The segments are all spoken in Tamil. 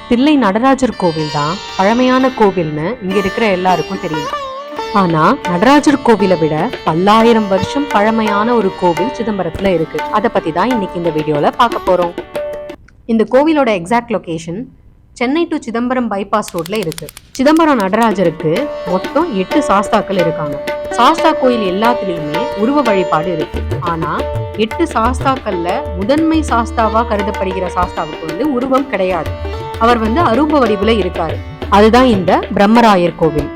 தில்லை நடராஜர் கோவில் தான் பழமையான கோவில்னு இங்க இருக்கிற எல்லாருக்கும் தெரியும். ஆனா நடராஜர் கோவிலை விட பல்லாயிரம் வருஷம் பழமையான ஒரு கோவில் சிதம்பரத்துல இருக்கு. அதை பத்தி தான் இன்னைக்கு இந்த வீடியோல பார்க்க போறோம். இந்த கோவிலோட exact location Chennai to Chidambaram bypass ரோட்ல இருக்கு. சிதம்பரம் நடராஜருக்கு மொத்தம் 8 சாஸ்தாக்கள் இருக்காங்க. சாஸ்தா கோயில் எல்லாத்துலயுமே உருவ வழிபாடு இருக்கு. ஆனா 8 சாஸ்தாக்கள்ல முதன்மை சாஸ்தாவா கருதப்படுகிற சாஸ்தாவுக்கு உருவம் கிடையாது. அவர் அரூப வடிவுல இருக்காரு. அதுதான் இந்த பிரம்மராயர் கோவில்.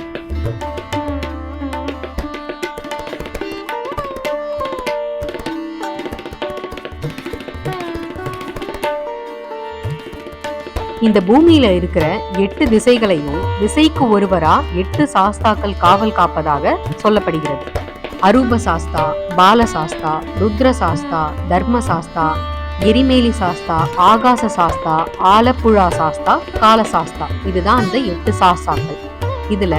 இந்த பூமியில இருக்கிற 8 திசைகளையும் திசைக்கு ஒருவரா 8 சாஸ்தாக்கள் காவல் காப்பதாக சொல்லப்படுகிறது. அரூப சாஸ்தா, பால சாஸ்தா, ருத்ர சாஸ்தா, தர்ம சாஸ்தா, எரிமேலி சாஸ்தா, ஆகாச சாஸ்தா, ஆலப்புழா சாஸ்தா, கால சாஸ்தா. இதுதான் அந்த 8 சாஸ்தாக்கள். இதுல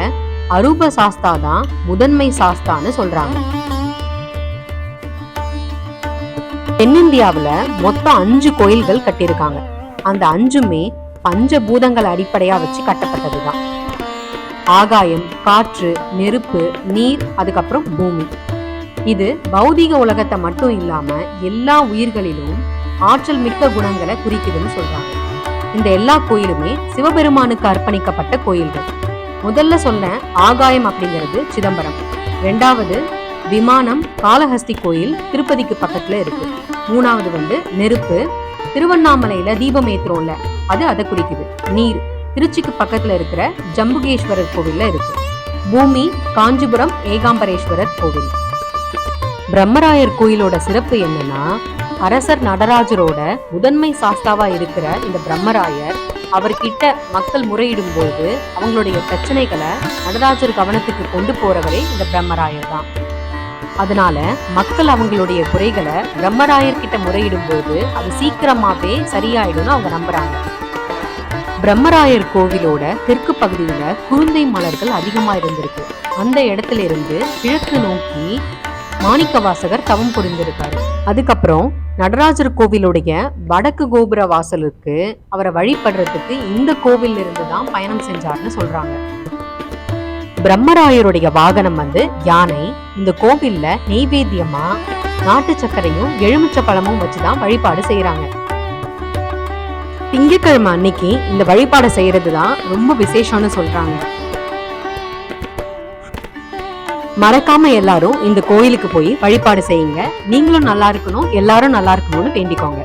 அரூப சாஸ்தா தான் முதன்மை சாஸ்தான்னு சொல்றாங்க. தென்னிந்தியாவுல மொத்தம் 5 கோயில்கள் கட்டியிருக்காங்க. அந்த 5மே பஞ்சபூதங்கள் அடிப்படையா வச்சு கட்டப்பட்டதுதான். ஆகாயம், காற்று, நெருப்பு, நீர், அதுக்கப்புறம் பூமி. இது பௌதிக உலகத்தை மட்டும் இல்லாம எல்லா உயிர்களிலும் ஆற்றல் மிக்க குணங்களை குறிக்குதுன்னு சொல்றாங்க. இந்த எல்லா கோயிலுமே சிவபெருமானுக்கு அர்ப்பணிக்கப்பட்ட கோயில்கள். முதல்ல சொன்ன ஆகாயம் அப்படிங்கிறது சிதம்பரம். 2வது விமானம் காளஹஸ்தி கோயில் திருப்பதிக்கு பக்கத்துல இருக்கு. 3வது நெருப்பு திருவண்ணாமலையில தீபம் ஏத்துறோம்ல, அது அதை குறிக்குது. நீர் திருச்சிக்கு பக்கத்துல இருக்கிற ஜம்புகேஸ்வரர் கோவில்ல இருக்கு. பூமி காஞ்சிபுரம் ஏகாம்பரேஸ்வரர் கோவில். பிரம்மராயர் கோயிலோட சிறப்பு என்னன்னா, அரசர் நடராஜரோட முதன்மை சாஸ்தாவா இருக்கிற இந்த பிரம்மராயர் அவர்கிட்ட மக்கள் முறையிடும் போது அவங்களுடைய பிரச்சனைகளை நடராஜர் கவனத்துக்கு கொண்டு போறவரே இந்த பிரம்மராயர் தான். அதனால மக்கள் அவங்களுடைய குறைகளை பிரம்மராயர் கிட்ட முறையிடும் போது அது சீக்கிரமாவே சரியாயிடும்னு அவங்க நம்புறாங்க. பிரம்மராயர் கோவிலோட தெற்கு பகுதியில குருந்தை மலர்கள் அதிகமா இருந்திருக்கு. அந்த இடத்துல இருந்து கிழக்கு நோக்கி மாணிக்க வாசகர் தவம் புரிந்திருக்காரு. அதுக்கப்புறம் நடராஜர் கோவிலுடைய வடக்கு கோபுர வாசலுக்கு அவரை வழிபடுறதுக்கு இந்த கோவில் இருந்து தான் பயணம் செஞ்சார்னு சொல்றாங்க. பிரம்மராயருடைய வாகனம் யானை. இந்த கோவில்ல நெய்வேத்தியமா நாட்டு சர்க்கரையும் எலுமிச்சை பழமும் வச்சுதான் வழிபாடு செய்யறாங்க. திங்கட்கிழமை அன்னைக்கு இந்த வழிபாடு செய்யறதுதான் ரொம்ப விசேஷம்னு சொல்றாங்க. மறக்காம எல்லாரும் இந்த கோயிலுக்கு போய் வழிபாடு செய்யுங்க. நீங்களும் நல்லா இருக்கணும், எல்லாரும் நல்லா இருக்கணும்னு வேண்டிக்கோங்க.